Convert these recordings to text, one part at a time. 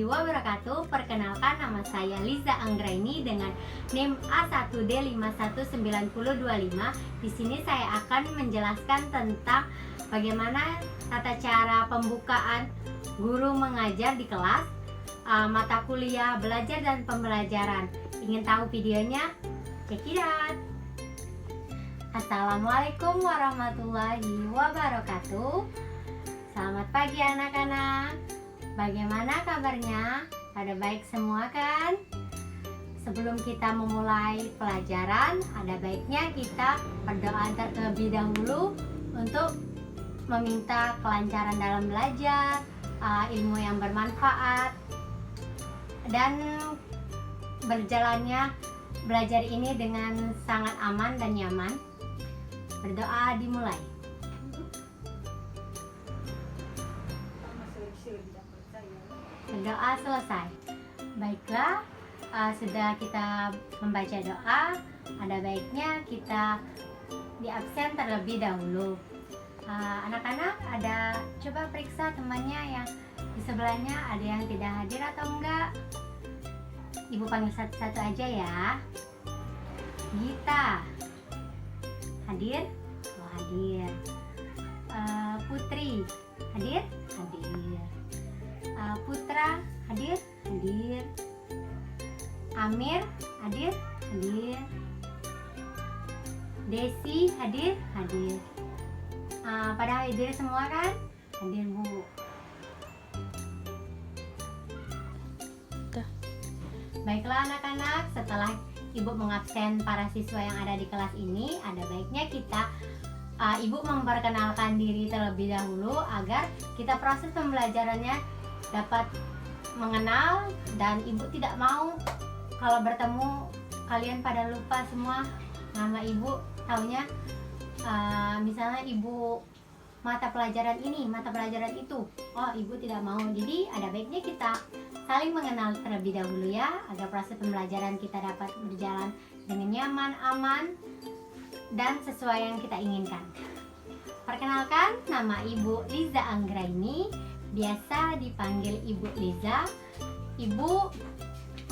warahmatullahi wabarakatuh. Perkenalkan, nama saya Liza Anggraini dengan NIM A1D519025. Di sini saya akan menjelaskan tentang bagaimana tata cara pembukaan guru mengajar di kelas, mata kuliah, belajar dan pembelajaran. Ingin tahu videonya? Check it out. Assalamualaikum warahmatullahi wabarakatuh. Selamat pagi anak-anak. Bagaimana kabarnya? Pada baik semua kan? Sebelum kita memulai pelajaran, ada baiknya kita berdoa terlebih dahulu untuk meminta kelancaran dalam belajar, ilmu yang bermanfaat, dan berjalannya belajar ini dengan sangat aman dan nyaman. Berdoa dimulai. Berdoa selesai. Baiklah, sudah kita membaca doa, ada baiknya kita di absen terlebih dahulu. Anak-anak ada coba periksa temannya yang di sebelahnya, ada yang tidak hadir atau enggak. Ibu panggil satu-satu aja ya. Gita hadir? Oh, hadir. Putri hadir? Hadir. Putra hadir? Hadir. Amir hadir? Hadir. Desi hadir? Hadir. Pada hadir semua kan? Hadir Bu. Baiklah anak-anak, setelah Ibu mengabsen para siswa yang ada di kelas ini, ada baiknya kita Ibu memperkenalkan diri terlebih dahulu agar kita proses pembelajarannya dapat mengenal, dan Ibu tidak mau kalau bertemu kalian pada lupa semua nama Ibu. Taunya misalnya Ibu mata pelajaran ini, mata pelajaran itu. Oh, Ibu tidak mau. Jadi ada baiknya kita saling mengenal terlebih dahulu ya, agar proses pembelajaran kita dapat berjalan dengan nyaman, aman, dan sesuai yang kita inginkan. Perkenalkan, nama Ibu Liza Anggraini, biasa dipanggil Ibu Liza. Ibu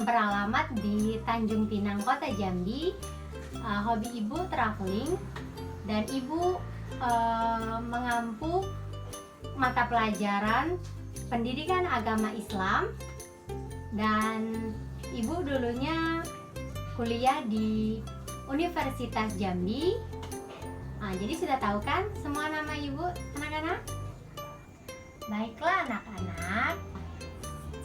beralamat di Tanjung Pinang, Kota Jambi. Hobi Ibu traveling, dan Ibu mengampu mata pelajaran pendidikan agama Islam, dan Ibu dulunya kuliah di Universitas Jambi. Jadi sudah tahu kan semua nama Ibu, anak-anak? Baiklah anak-anak,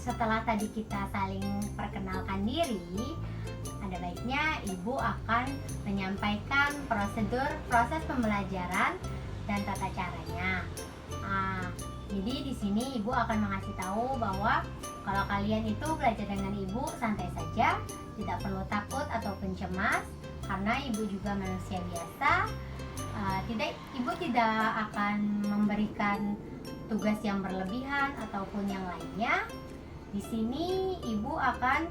setelah tadi kita saling perkenalkan diri, ada baiknya Ibu akan menyampaikan prosedur proses pembelajaran dan tata caranya. Jadi di sini Ibu akan mengasih tahu bahwa kalau kalian itu belajar dengan Ibu santai saja, tidak perlu takut ataupun cemas, karena Ibu juga manusia biasa. Ibu tidak akan memberikan tugas yang berlebihan ataupun yang lainnya. Di sini Ibu akan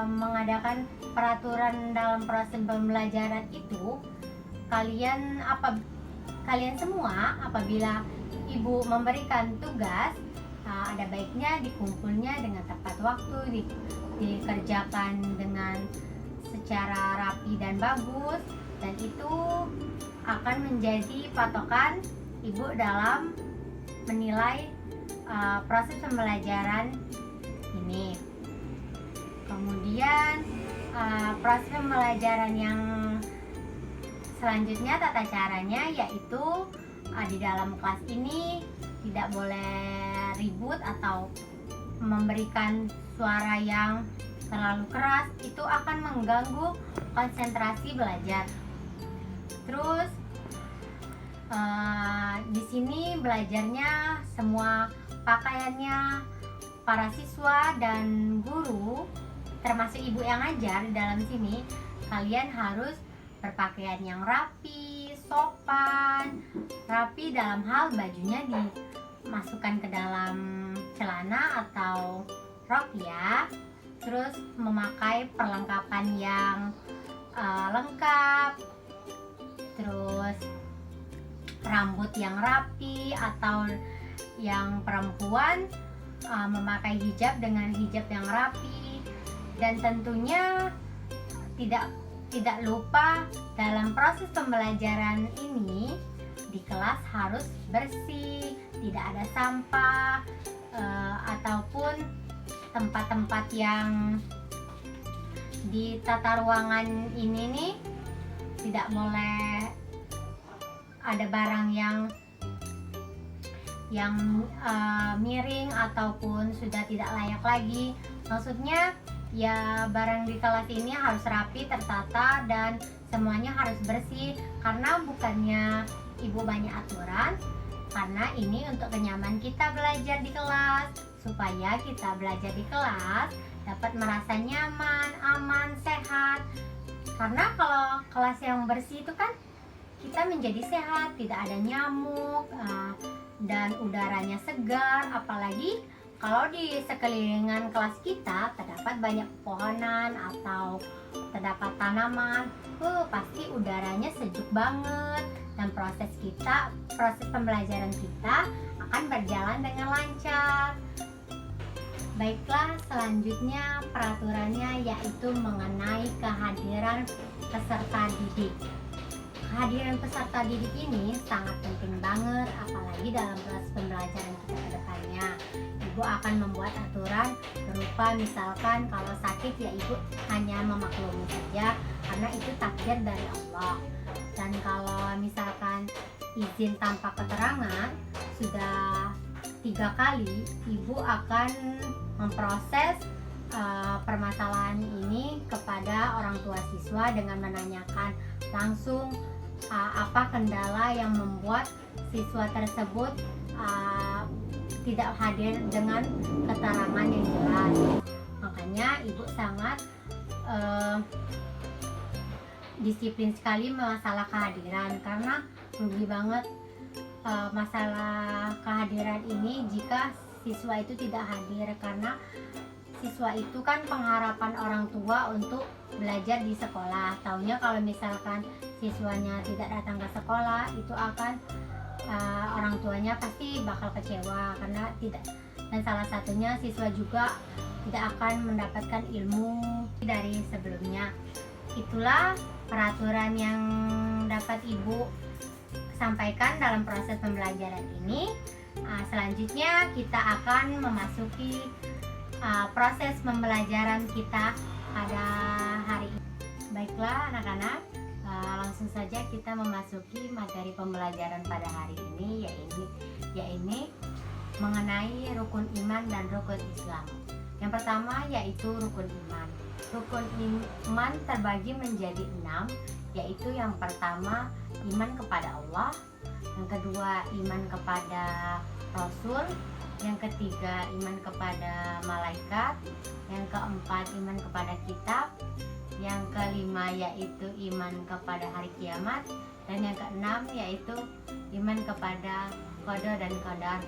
mengadakan peraturan dalam proses pembelajaran itu. Kalian semua apabila Ibu memberikan tugas, ada baiknya dikumpulnya dengan tepat waktu, dikerjakan dengan secara rapi dan bagus, dan itu akan menjadi patokan Ibu dalam menilai proses pembelajaran ini. Kemudian proses pembelajaran yang selanjutnya, tata caranya, yaitu di dalam kelas ini tidak boleh ribut atau memberikan suara yang terlalu keras, itu akan mengganggu konsentrasi belajar. Terus di sini belajarnya semua pakaiannya para siswa dan guru, termasuk Ibu yang ngajar di dalam sini, kalian harus berpakaian yang rapi, sopan, rapi dalam hal bajunya dimasukkan ke dalam celana atau rok ya. Terus memakai perlengkapan yang lengkap, terus rambut yang rapi, atau yang perempuan memakai hijab dengan hijab yang rapi, dan tentunya tidak lupa dalam proses pembelajaran ini di kelas harus bersih, tidak ada sampah ataupun tempat-tempat yang di tata ruangan ini nih tidak boleh ada barang yang miring ataupun sudah tidak layak lagi. Maksudnya ya barang di kelas ini harus rapi, tertata, dan semuanya harus bersih. Karena bukannya ibu banyak aturan, karena ini untuk kenyamanan kita belajar di kelas, supaya kita belajar di kelas dapat merasa nyaman, aman, sehat. Karena kalau kelas yang bersih itu kan kita menjadi sehat, tidak ada nyamuk, dan udaranya segar. Apalagi kalau di sekelilingan kelas kita terdapat banyak pepohonan atau terdapat tanaman, pasti udaranya sejuk banget, dan proses pembelajaran kita akan berjalan dengan lancar. Baiklah, selanjutnya peraturannya yaitu mengenai kehadiran peserta didik. Kehadiran peserta didik ini sangat penting banget, apalagi dalam proses pembelajaran kita ke depannya. Ibu akan membuat aturan berupa misalkan kalau sakit ya ibu hanya memaklumi saja, karena itu takdir dari Allah. Dan kalau misalkan izin tanpa keterangan sudah 3 kali, ibu akan memproses permasalahan ini kepada orang tua siswa dengan menanyakan langsung apa kendala yang membuat siswa tersebut tidak hadir dengan keterangan yang jelas. Makanya ibu sangat disiplin sekali masalah kehadiran, karena rugi banget masalah kehadiran ini jika siswa itu tidak hadir, karena siswa itu kan pengharapan orang tua untuk belajar di sekolah. Taunya kalau misalkan siswanya tidak datang ke sekolah, itu akan orang tuanya pasti bakal kecewa karena tidak, dan salah satunya siswa juga tidak akan mendapatkan ilmu dari sebelumnya. Itulah peraturan yang dapat ibu sampaikan dalam proses pembelajaran ini. Selanjutnya kita akan memasuki proses pembelajaran kita pada hari ini. Baiklah anak-anak, langsung saja kita memasuki materi pembelajaran pada hari ini, yaitu mengenai rukun iman dan rukun Islam. Yang pertama yaitu rukun iman. Rukun iman terbagi menjadi 6, yaitu yang pertama iman kepada Allah, yang kedua iman kepada Rasul, yang ketiga iman kepada malaikat, yang keempat iman kepada kitab, yang kelima yaitu iman kepada hari kiamat, dan yang keenam yaitu iman kepada qada dan qadar.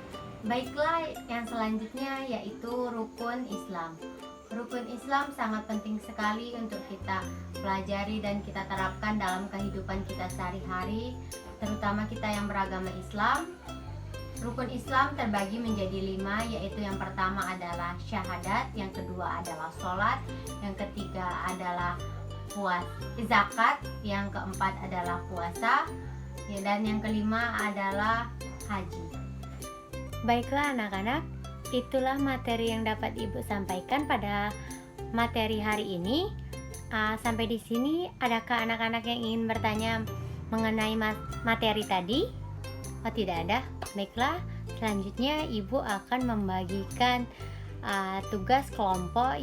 Baiklah, yang selanjutnya yaitu rukun Islam. Rukun Islam sangat penting sekali untuk kita pelajari dan kita terapkan dalam kehidupan kita sehari-hari, terutama kita yang beragama Islam. Rukun Islam terbagi menjadi 5, yaitu yang pertama adalah syahadat, yang kedua adalah sholat, yang ketiga adalah zakat, yang keempat adalah puasa, dan yang kelima adalah haji. Baiklah anak-anak, itulah materi yang dapat ibu sampaikan pada materi hari ini. Sampai di sini, adakah anak-anak yang ingin bertanya mengenai materi tadi? Oh, tidak ada. Baiklah, selanjutnya ibu akan membagikan tugas kelompok,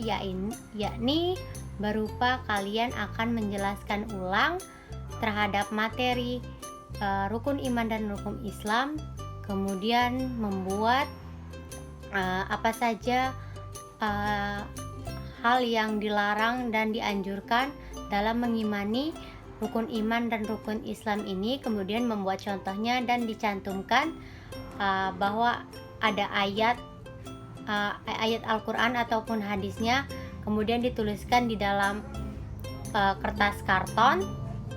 yakni berupa kalian akan menjelaskan ulang terhadap materi rukun iman dan rukun Islam, kemudian membuat apa saja hal yang dilarang dan dianjurkan dalam mengimani rukun iman dan rukun Islam ini, kemudian membuat contohnya dan dicantumkan bahwa ada ayat Al-Quran ataupun hadisnya, kemudian dituliskan di dalam kertas karton,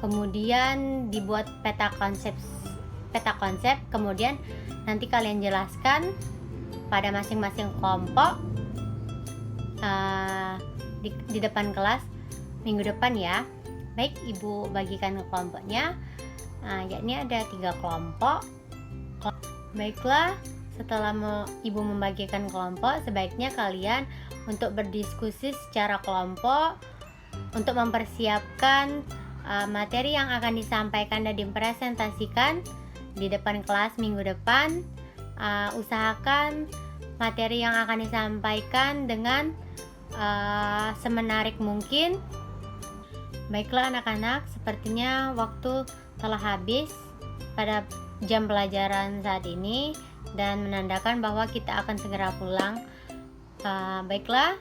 kemudian dibuat peta konsep, kemudian nanti kalian jelaskan pada masing-masing kelompok di depan kelas minggu depan ya. Baik, Ibu bagikan ke kelompoknya, yakni ada 3 kelompok. Baiklah, setelah Ibu membagikan kelompok, sebaiknya kalian untuk berdiskusi secara kelompok untuk mempersiapkan materi yang akan disampaikan dan dipresentasikan di depan kelas minggu depan. Usahakan materi yang akan disampaikan dengan semenarik mungkin. Baiklah anak-anak, sepertinya waktu telah habis pada jam pelajaran saat ini dan menandakan bahwa kita akan segera pulang. Baiklah,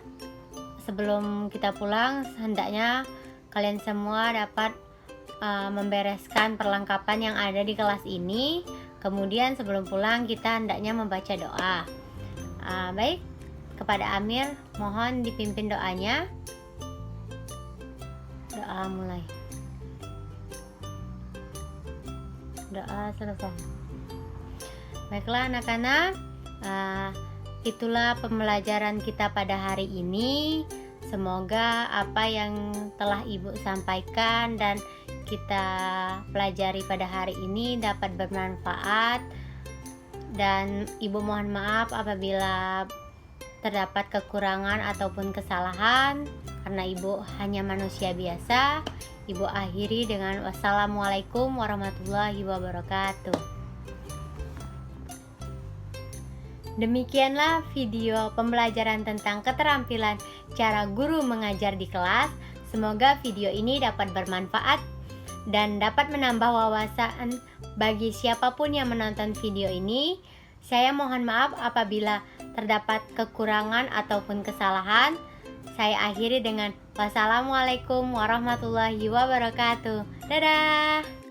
sebelum kita pulang, hendaknya kalian semua dapat membereskan perlengkapan yang ada di kelas ini. Kemudian sebelum pulang kita hendaknya membaca doa. Baik, kepada Amir mohon dipimpin doanya. Doa mulai. Doa selesai. Baiklah anak-anak, itulah pembelajaran kita pada hari ini. Semoga apa yang telah Ibu sampaikan dan kita pelajari pada hari ini dapat bermanfaat, dan Ibu mohon maaf apabila terdapat kekurangan ataupun kesalahan, karena Ibu hanya manusia biasa. Ibu akhiri dengan wassalamualaikum warahmatullahi wabarakatuh. Demikianlah video pembelajaran tentang keterampilan cara guru mengajar di kelas. Semoga video ini dapat bermanfaat dan dapat menambah wawasan bagi siapapun yang menonton video ini. Saya mohon maaf apabila terdapat kekurangan ataupun kesalahan. Saya akhiri dengan wassalamualaikum warahmatullahi wabarakatuh. Dadah.